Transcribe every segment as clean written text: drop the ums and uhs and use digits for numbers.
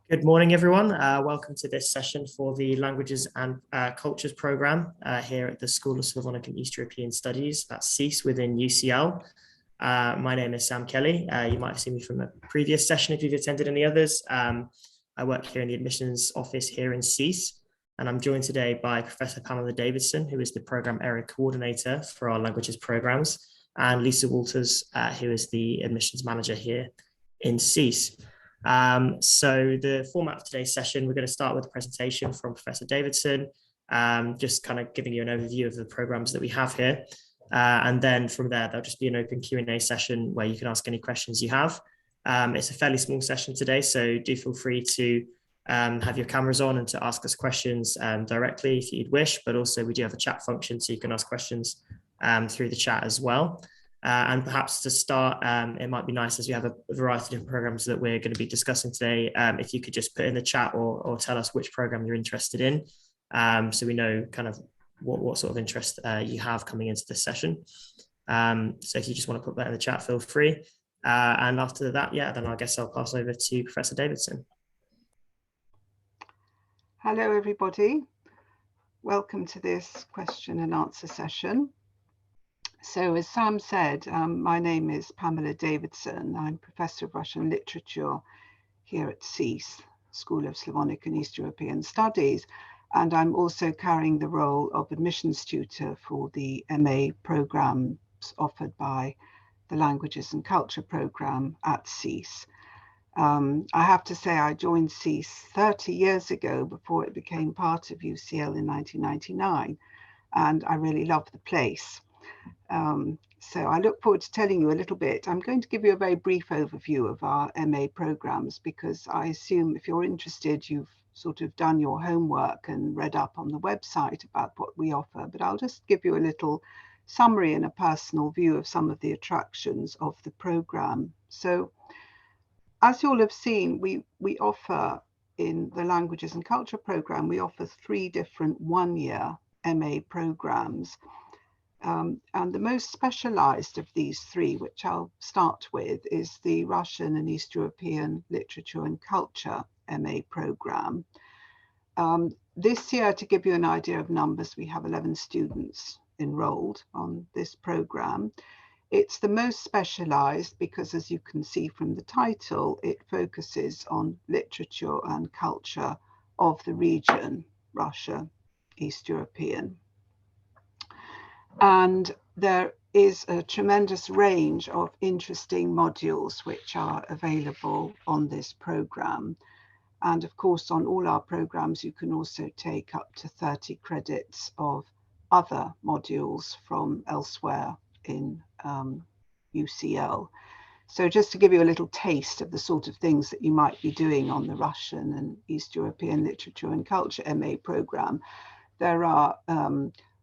Good morning, everyone. Welcome to this session for the Languages and Cultures program here at the School of Slavonic and East European Studies, that's SSEES within UCL. My name is Sam Kelly. You might have seen me from a previous session if you've attended any others. I work here in the admissions office here in SSEES, and I'm joined today by Professor Pamela Davidson, who is the program area coordinator for our languages programs, and Lisa Walters, who is the admissions manager here in SSEES. So the format of today's session, we're going to start with a presentation from Professor Davidson, just kind of giving you an overview of the programs that we have here. And then from there, there'll just be an open Q&A session where you can ask any questions you have. It's a fairly small session today, so do feel free to have your cameras on and to ask us questions directly if you'd wish, but also we do have a chat function, so you can ask questions through the chat as well. And perhaps to start, it might be nice, as we have a variety of different programs that we're going to be discussing today, if you could just put in the chat or tell us which program you're interested in, so we know kind of what sort of interest you have coming into this session. So if you just want to put that in the chat, feel free. And after that, then I guess I'll pass over to Professor Davidson. Hello, everybody. Welcome to this question and answer session. So as Sam said, my name is Pamela Davidson. I'm Professor of Russian Literature here at SSEES, School of Slavonic and East European Studies, and I'm also carrying the role of admissions tutor for the MA programs offered by the Languages and Culture program at SSEES. I have to say I joined SSEES 30 years ago before it became part of UCL in 1999, and I really love the place. So I look forward to telling you a little bit. I'm going to give you a very brief overview of our MA programs, because I assume if you're interested, you've sort of done your homework and read up on the website about what we offer. But I'll just give you a little summary and a personal view of some of the attractions of the program. So as you'll have seen, we offer in the Languages and Culture program, we offer 3 different one-year MA programs. And the most specialized of these 3, which I'll start with, is the Russian and East European Literature and Culture MA program. This year, to give you an idea of numbers, we have 11 students enrolled on this program. It's the most specialized because, as you can see from the title, it focuses on literature and culture of the region, Russia, East European. And there is a tremendous range of interesting modules which are available on this program. And of course, on all our programs, you can also take up to 30 credits of other modules from elsewhere in UCL. So just to give you a little taste of the sort of things that you might be doing on the Russian and East European Literature and Culture MA program, there are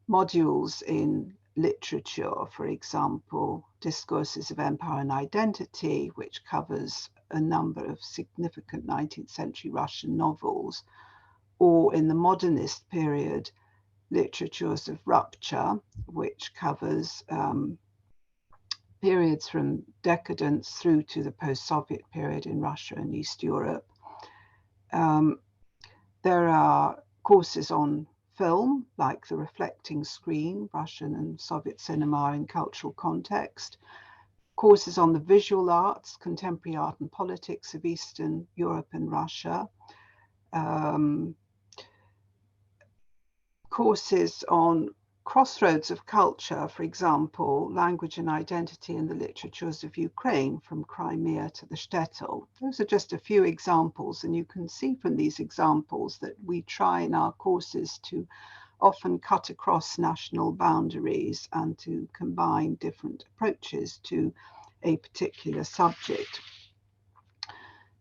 modules in literature, for example, Discourses of Empire and Identity, which covers a number of significant 19th century Russian novels, or in the modernist period, Literatures of Rupture, which covers periods from decadence through to the post-Soviet period in Russia and East Europe. There are courses on film, like The Reflecting Screen, Russian and Soviet cinema in cultural context, courses on the visual arts, contemporary art and politics of Eastern Europe and Russia, courses on crossroads of culture, for example, language and identity in the literatures of Ukraine, from Crimea to the shtetl. Those are just a few examples, and you can see from these examples that we try in our courses to often cut across national boundaries and to combine different approaches to a particular subject.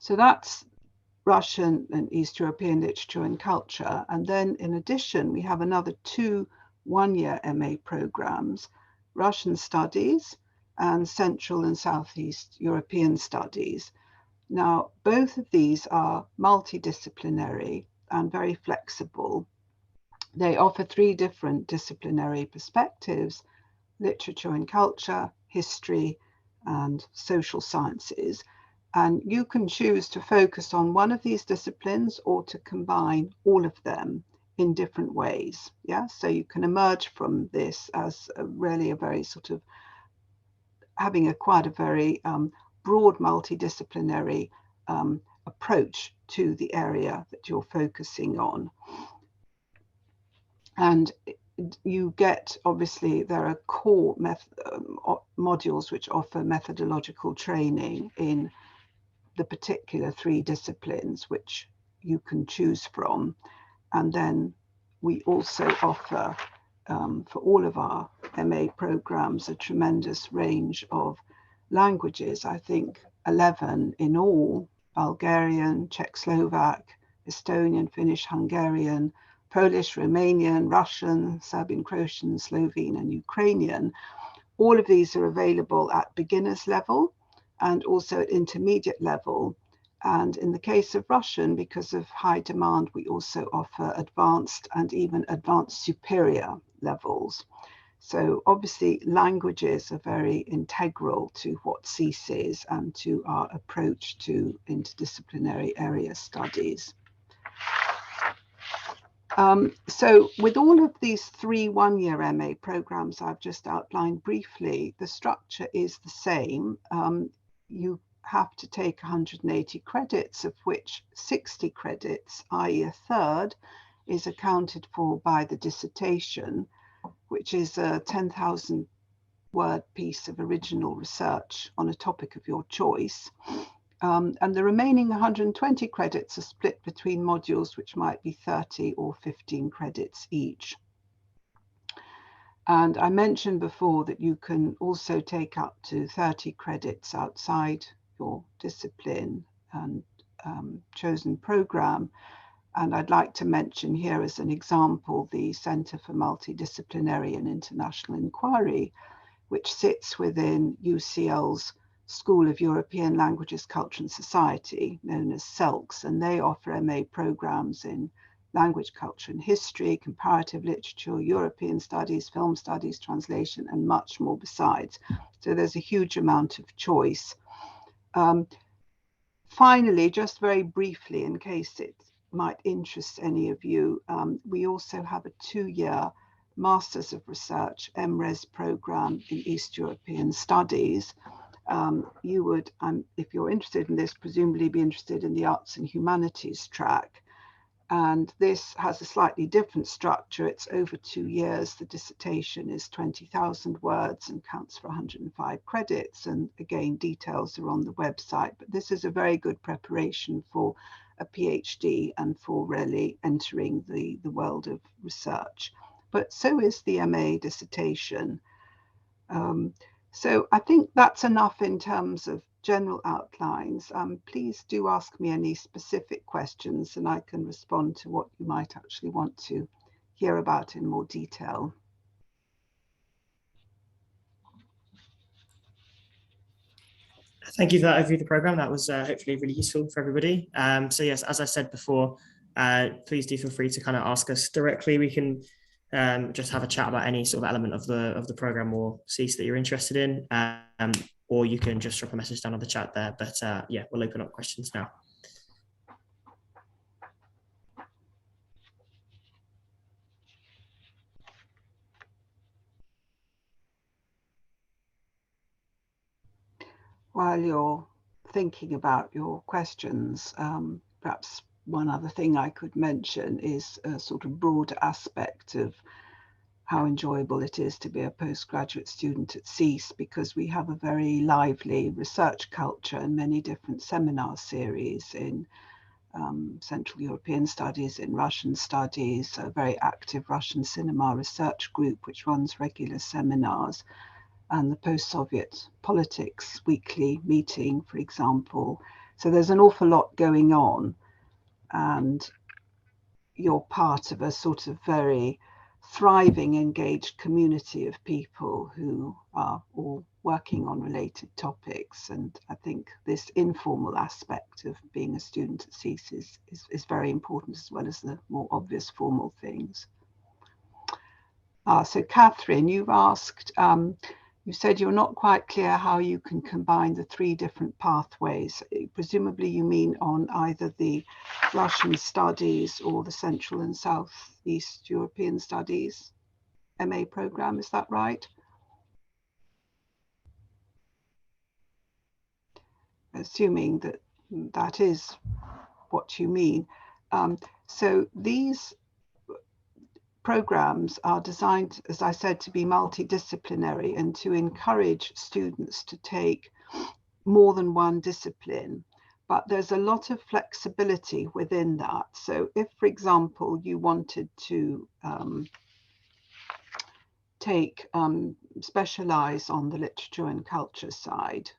So that's Russian and East European literature and culture. And then in addition, we have another 2 one-year MA programs, Russian Studies and Central and Southeast European Studies. Now, both of these are multidisciplinary and very flexible. They offer 3 different disciplinary perspectives: literature and culture, history, and social sciences. And you can choose to focus on one of these disciplines or to combine all of them in different ways. Yeah, so you can emerge from this as really a very sort of having quite a very broad multidisciplinary approach to the area that you're focusing on. And you get, obviously, there are core modules which offer methodological training in the particular 3 disciplines which you can choose from. And then we also offer, for all of our MA programs, a tremendous range of languages, I think 11 in all: Bulgarian, Czech Slovak, Estonian, Finnish, Hungarian, Polish, Romanian, Russian, Serbian, Croatian, Slovene, and Ukrainian. All of these are available at beginner's level and also at intermediate level. And in the case of Russian, because of high demand, we also offer advanced and even advanced superior levels. So obviously languages are very integral to what SSEES is and to our approach to interdisciplinary area studies. So with all of these 3 one-year MA programs I've just outlined briefly, the structure is the same. You have to take 180 credits, of which 60 credits, i.e. a third, is accounted for by the dissertation, which is a 10,000 word piece of original research on a topic of your choice. And the remaining 120 credits are split between modules which might be 30 or 15 credits each. And I mentioned before that you can also take up to 30 credits outside your discipline and chosen program. And I'd like to mention here as an example the Centre for Multidisciplinary and International Inquiry, which sits within UCL's School of European Languages, Culture and Society, known as CELCS, and they offer MA programs in language, culture and history, comparative literature, European studies, film studies, translation, and much more besides. So there's a huge amount of choice. Finally, just very briefly, in case it might interest any of you, we also have a 2-year Masters of Research MRes program in East European Studies. You would, if you're interested in this, presumably be interested in the Arts and Humanities track. And this has a slightly different structure. It's over 2 years. The dissertation is 20,000 words and counts for 105 credits. And again, details are on the website. But this is a very good preparation for a PhD and for really entering the world of research. But so is the MA dissertation. So I think that's enough in terms of general outlines. Please do ask me any specific questions and I can respond to what you might actually want to hear about in more detail. Thank you for that overview of the program. That was hopefully really useful for everybody. So yes, as I said before, please do feel free to kind of ask us directly. We can just have a chat about any sort of element of the program or SSEES that you're interested in, or you can just drop a message down on the chat there. But yeah, we'll open up questions now. While you're thinking about your questions, perhaps one other thing I could mention is a sort of broader aspect of how enjoyable it is to be a postgraduate student at SSEES, because we have a very lively research culture and many different seminar series in Central European studies, in Russian studies, a very active Russian cinema research group which runs regular seminars, and the post-Soviet politics weekly meeting, for example. So there's an awful lot going on, and you're part of a sort of very thriving, engaged community of people who are all working on related topics. And I think this informal aspect of being a student at SSEES is very important, as well as the more obvious formal things. So Catherine, you've asked, You said you're not quite clear how you can combine the 3 different pathways. Presumably you mean on either the Russian studies or the Central and Southeast European Studies MA program, is that right? Assuming that that is what you mean. So these programs are designed, as I said, to be multidisciplinary and to encourage students to take more than one discipline. But there's a lot of flexibility within that. So if, for example, you wanted to specialize on the literature and culture side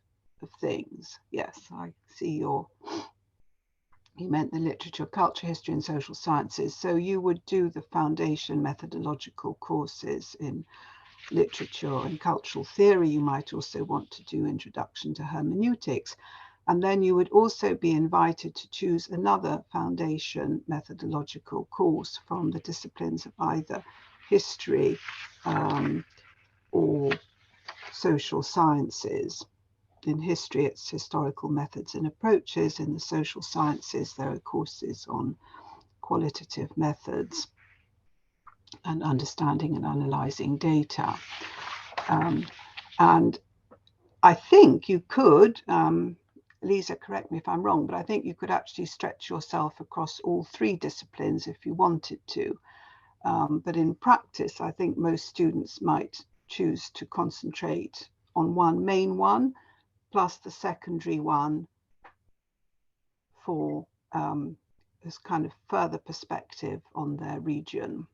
of things, yes, I see you meant the literature, culture, history, and social sciences. So you would do the foundation methodological courses in literature and cultural theory. You might also want to do introduction to hermeneutics. And then you would also be invited to choose another foundation methodological course from the disciplines of either history or social sciences. In history, it's historical methods and approaches. In the social sciences, there are courses on qualitative methods and understanding and analyzing data. And I think you could, Lisa, correct me if I'm wrong, but I think you could actually stretch yourself across all 3 disciplines if you wanted to. But in practice, I think most students might choose to concentrate on one main one, plus the secondary one for this kind of further perspective on their region.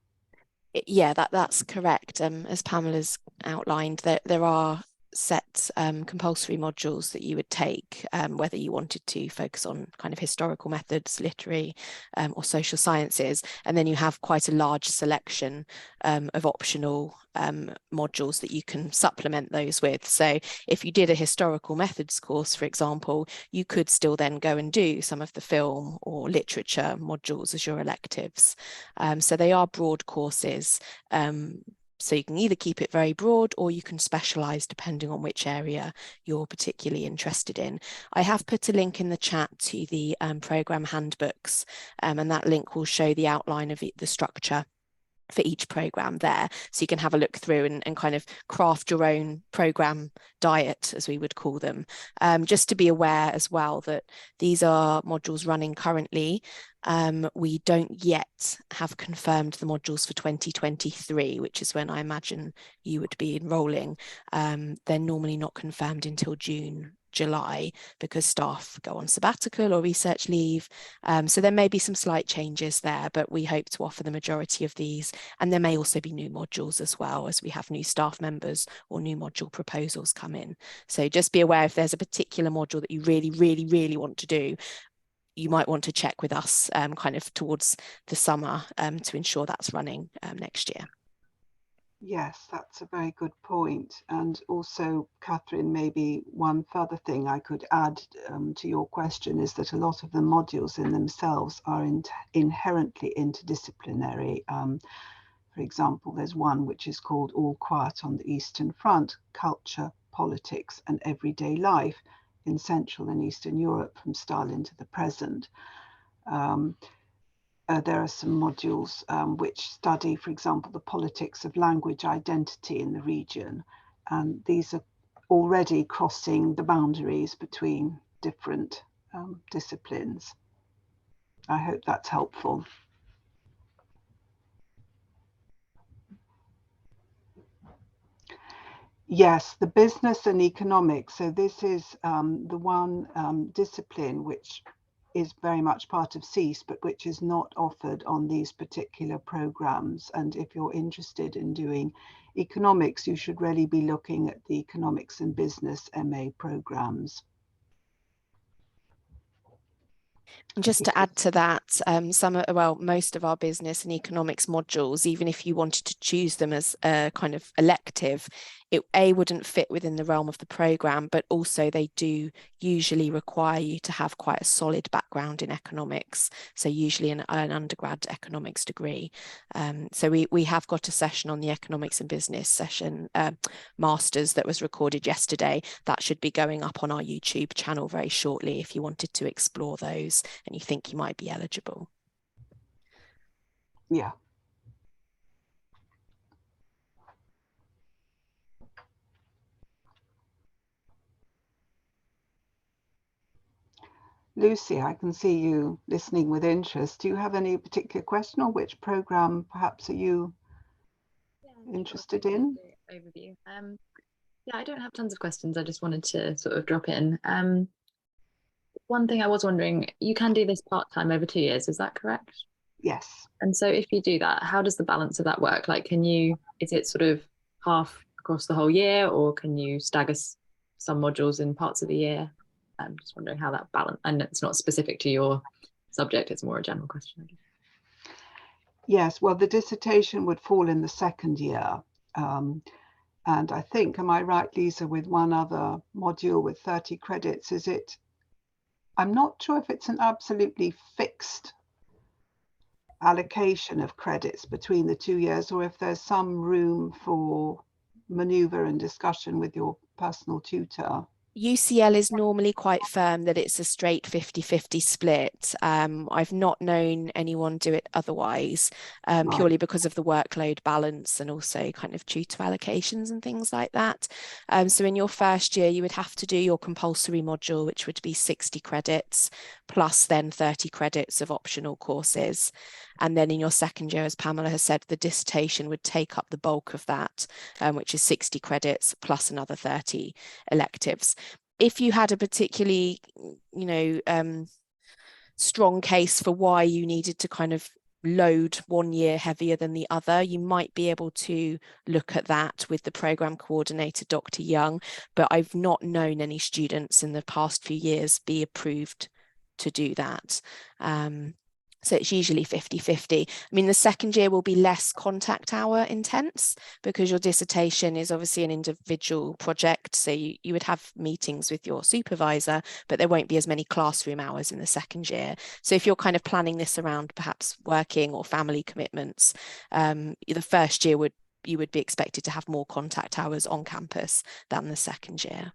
Yeah, that's correct. As Pamela's outlined, there are set compulsory modules that you would take, whether you wanted to focus on kind of historical methods, literary or social sciences, and then you have quite a large selection of optional modules that you can supplement those with. So if you did a historical methods course, for example, you could still then go and do some of the film or literature modules as your electives. So they are broad courses. So you can either keep it very broad or you can specialise depending on which area you're particularly interested in. I have put a link in the chat to the programme handbooks, and that link will show the outline of the structure for each program there, so you can have a look through and kind of craft your own program diet, as we would call them. Just to be aware as well that these are modules running currently. We don't yet have confirmed the modules for 2023, which is when I imagine you would be enrolling. They're normally not confirmed until June, July, because staff go on sabbatical or research leave. So there may be some slight changes there, but we hope to offer the majority of these. And there may also be new modules as well, as we have new staff members or new module proposals come in. So just be aware if there's a particular module that you really, really, really want to do, you might want to check with us kind of towards the summer to ensure that's running next year. Yes, that's a very good point. And also, Catherine, maybe one further thing I could add to your question is that a lot of the modules in themselves are inherently interdisciplinary. For example, there's one which is called All Quiet on the Eastern Front, Culture, Politics and Everyday Life in Central and Eastern Europe from Stalin to the present. There are some modules which study, for example, the politics of language identity in the region. And these are already crossing the boundaries between different disciplines. I hope that's helpful. Yes, the business and economics. So this is the one discipline which is very much part of SSEES, but which is not offered on these particular programs. And if you're interested in doing economics, you should really be looking at the economics and business MA programs. And just to add to that, most of our business and economics modules, even if you wanted to choose them as a kind of elective, it wouldn't fit within the realm of the programme, but also they do usually require you to have quite a solid background in economics. So usually an undergrad economics degree. So we have got a session on the economics and business session, masters, that was recorded yesterday. That should be going up on our YouTube channel very shortly if you wanted to explore those and you think you might be eligible. Yeah. Lucy, I can see you listening with interest. Do you have any particular question, or which program perhaps are you interested in? Overview. Yeah, I don't have tons of questions. I just wanted to sort of drop in. One thing I was wondering, you can do this part-time over 2 years, is that correct? Yes. And so if you do that, how does the balance of that work? Like, is it sort of half across the whole year, or can you stagger some modules in parts of the year? I'm just wondering how that balance, and it's not specific to your subject, it's more a general question, I guess. Yes, well, the dissertation would fall in the second year. And I think, am I right, Lisa, with one other module with 30 credits, is it? I'm not sure if it's an absolutely fixed allocation of credits between the 2 years, or if there's some room for maneuver and discussion with your personal tutor. UCL is normally quite firm that it's a straight 50-50 split. I've not known anyone do it otherwise, purely because of the workload balance and also kind of tutor allocations and things like that. So in your first year, you would have to do your compulsory module, which would be 60 credits, plus then 30 credits of optional courses. And then in your second year, as Pamela has said, the dissertation would take up the bulk of that, which is 60 credits plus another 30 electives. If you had a particularly, strong case for why you needed to kind of load 1 year heavier than the other, you might be able to look at that with the program coordinator, Dr. Young, but I've not known any students in the past few years be approved to do that. So it's usually 50-50. I mean, the second year will be less contact hour intense because your dissertation is obviously an individual project. So you would have meetings with your supervisor, but there won't be as many classroom hours in the second year. So if you're kind of planning this around perhaps working or family commitments, the first year you would be expected to have more contact hours on campus than the second year.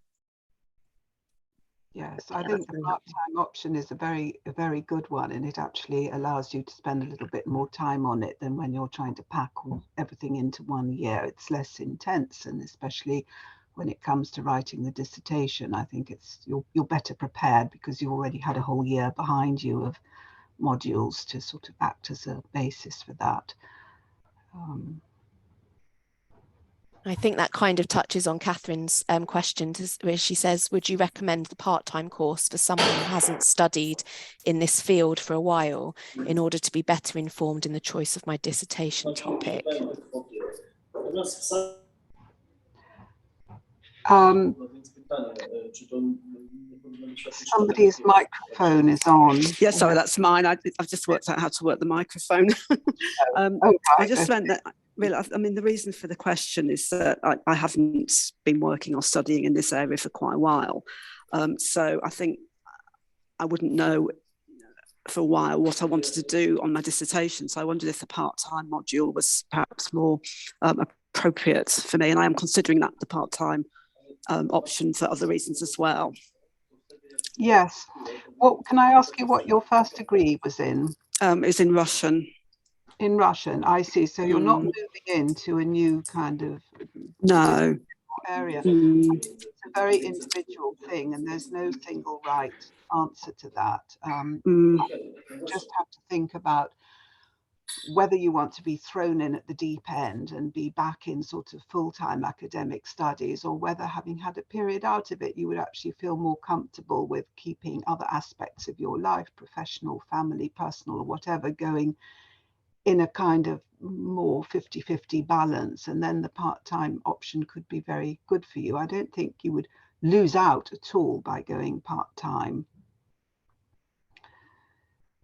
Yes, I think the part-time option is a very good one, and it actually allows you to spend a little bit more time on it than when you're trying to pack everything into 1 year. It's less intense, and especially when it comes to writing the dissertation, I think you're better prepared because you already had a whole year behind you of modules to sort of act as a basis for that. I think that kind of touches on Catherine's question, where she says, would you recommend the part-time course for someone who hasn't studied in this field for a while in order to be better informed in the choice of my dissertation topic? Somebody's microphone is on. Yeah, sorry, that's mine. I've just worked out how to work the microphone. I just meant that, I mean, the reason for the question is that I haven't been working or studying in this area for quite a while. So I think I wouldn't know for a while what I wanted to do on my dissertation. So I wondered if the part-time module was perhaps more appropriate for me. And I am considering that the part-time option for other reasons as well. Yes. Well, can I ask you what your first degree was in? It was in Russian. In Russian, I see. So you're not moving into a new kind of area. It's a very individual thing, and there's no single right answer to that. You just have to think about whether you want to be thrown in at the deep end and be back in sort of full-time academic studies, or whether, having had a period out of it, you would actually feel more comfortable with keeping other aspects of your life, professional, family, personal, or whatever, going in a kind of more 50-50 balance. And then the part-time option could be very good for you. I don't think you would lose out at all by going part-time.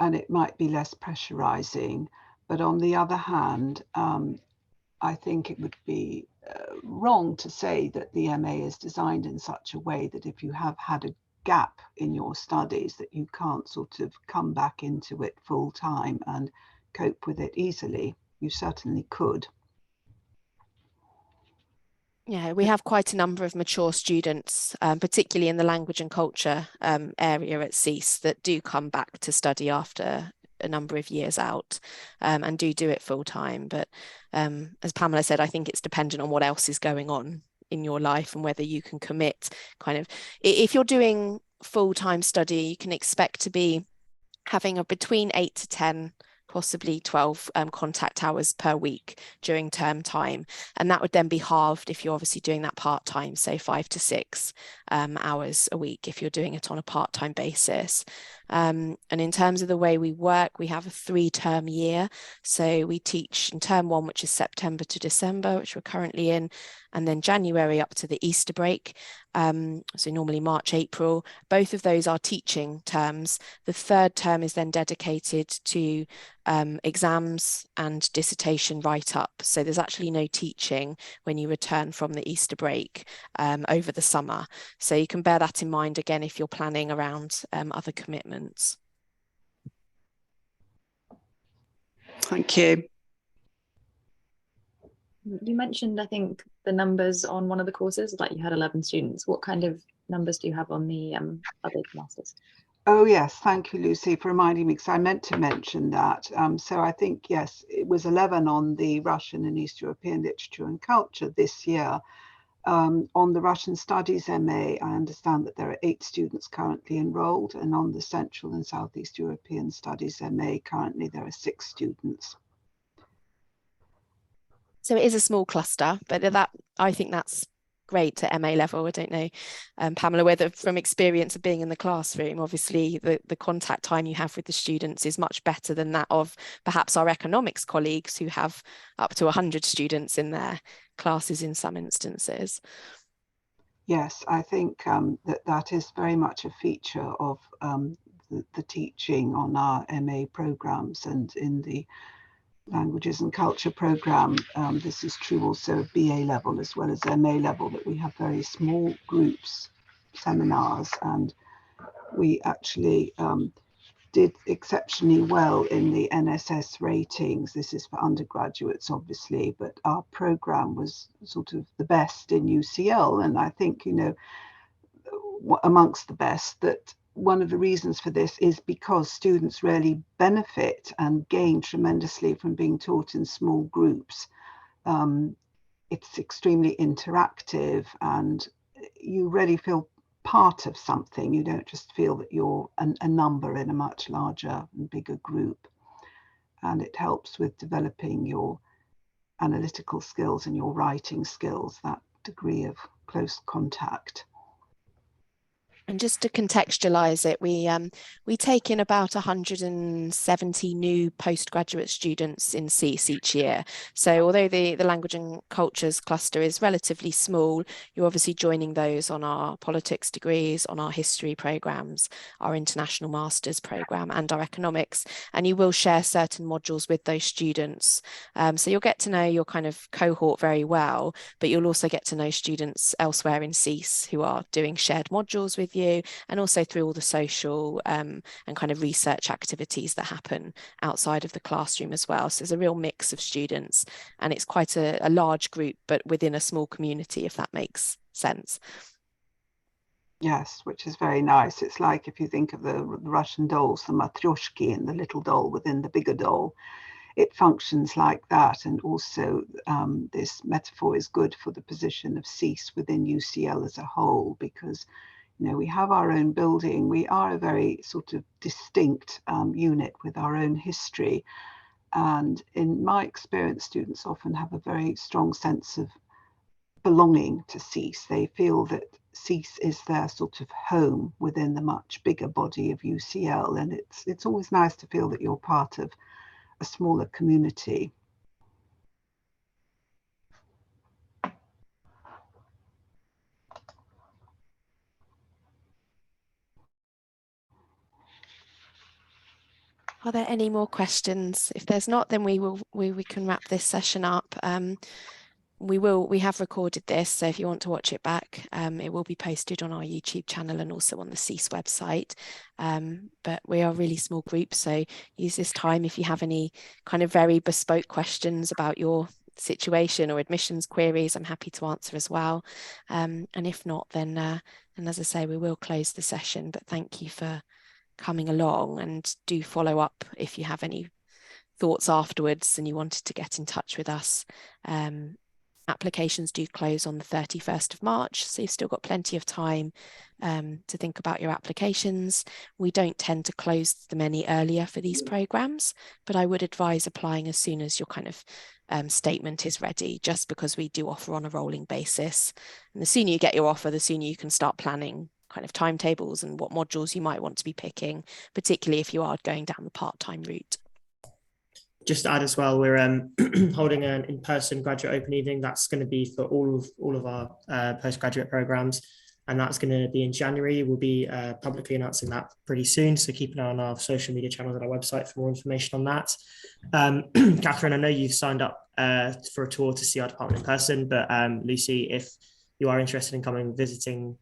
and it might be less pressurizing. But on the other hand, I think it would be wrong to say that the MA is designed in such a way that if you have had a gap in your studies, that you can't sort of come back into it full time and cope with it easily. You certainly could. Yeah, we have quite a number of mature students, particularly in the language and culture area at SSEES, that do come back to study after a number of years out and do it full time. But as Pamela said, I think it's dependent on what else is going on in your life and whether you can commit kind of, if you're doing full-time study, you can expect to be having a between 8 to 10, possibly 12 contact hours per week during term time. And that would then be halved if you're obviously doing that part-time, say 5 to 6 hours a week if you're doing it on a part-time basis. And in terms of the way we work, we have a 3-term year. So we teach in term 1, which is September to December, which we're currently in, and then January up to the Easter break. So normally March, April. Both of those are teaching terms. The 3rd term is then dedicated to exams and dissertation write-up. So there's actually no teaching when you return from the Easter break over the summer. So you can bear that in mind again if you're planning around other commitments. Thank you. You mentioned, I think, the numbers on one of the courses, like you had 11 students. What kind of numbers do you have on the other masters? Oh yes, thank you, Lucy, for reminding me, because I meant to mention that. So I think, yes, it was 11 on the Russian and East European Literature and Culture this year. On the Russian Studies MA, I understand that there are 8 students currently enrolled, and on the Central and Southeast European Studies MA, currently there are 6 students. So it is a small cluster, but I think that's great at MA level. I don't know, Pamela, whether from experience of being in the classroom, obviously the contact time you have with the students is much better than that of perhaps our economics colleagues who have up to 100 students in their classes in some instances. Yes, I think that is very much a feature of the teaching on our MA programs, and in the Languages and Culture program, this is true also of BA level as well as MA level, that we have very small groups seminars, and we actually did exceptionally well in the NSS ratings. This is for undergraduates, obviously, but our program was sort of the best in UCL, and I think, you know, amongst the best. That one of the reasons for this is because students really benefit and gain tremendously from being taught in small groups. It's extremely interactive, and you really feel part of something. You don't just feel that you're a number in a much larger and bigger group. And it helps with developing your analytical skills and your writing skills, that degree of close contact. And just to contextualize it, we take in about 170 new postgraduate students in SSEES each year. So although the language and cultures cluster is relatively small, you're obviously joining those on our politics degrees, on our history programs, our international masters program, and our economics. And you will share certain modules with those students. So you'll get to know your kind of cohort very well, but you'll also get to know students elsewhere in SSEES who are doing shared modules with you, and also through all the social and kind of research activities that happen outside of the classroom as well. So there's a real mix of students, and it's quite a large group, but within a small community, if that makes sense. Yes, which is very nice. It's like if you think of the Russian dolls, the matryoshki, and the little doll within the bigger doll, it functions like that. And also this metaphor is good for the position of SSEES within UCL as a whole, because, you know, we have our own building. We are a very sort of distinct unit with our own history. And in my experience, students often have a very strong sense of belonging to SSEES. They feel that SSEES is their sort of home within the much bigger body of UCL. And it's always nice to feel that you're part of a smaller community. Are there any more questions? If there's not, then we can wrap this session up. We have recorded this, so if you want to watch it back, it will be posted on our YouTube channel and also on the SSEES website. But we are a really small group, so use this time if you have any kind of very bespoke questions about your situation or admissions queries. I'm happy to answer as well. And if not, then as I say, we will close the session. But thank you for coming along, and do follow up if you have any thoughts afterwards and you wanted to get in touch with us. Applications do close on the 31st of March, so you've still got plenty of time to think about your applications. We don't tend to close them any earlier for these programs, but I would advise applying as soon as your kind of statement is ready, just because we do offer on a rolling basis. And the sooner you get your offer, the sooner you can start planning kind of timetables and what modules you might want to be picking, particularly if you are going down the part-time route. Just to add as well, we're holding an in-person graduate open evening. That's going to be for all of our postgraduate programs, and that's going to be in January. We'll be publicly announcing that pretty soon, so keep an eye on our social media channels and our website for more information on that. Catherine, I know you've signed up for a tour to see our department in person, but Lucy, if you are interested in coming visiting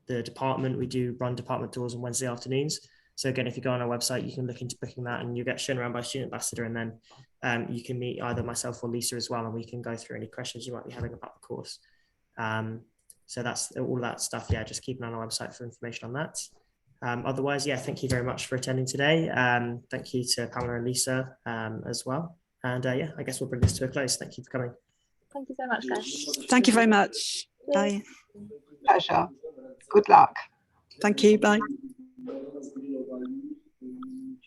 the department, we do run department tours on Wednesday afternoons. So again, if you go on our website, you can look into booking that, and you get shown around by a student ambassador, and then you can meet either myself or Lisa as well, and we can go through any questions you might be having about the course. So that's all that stuff. Yeah, just keep an eye on our website for information on that. Otherwise, yeah, thank you very much for attending today. Thank you to Pamela and Lisa as well. And yeah, I guess we'll bring this to a close. Thank you for coming. Thank you so much, guys. Thank you very much. Bye. Pleasure. Good luck. Thank you. Bye.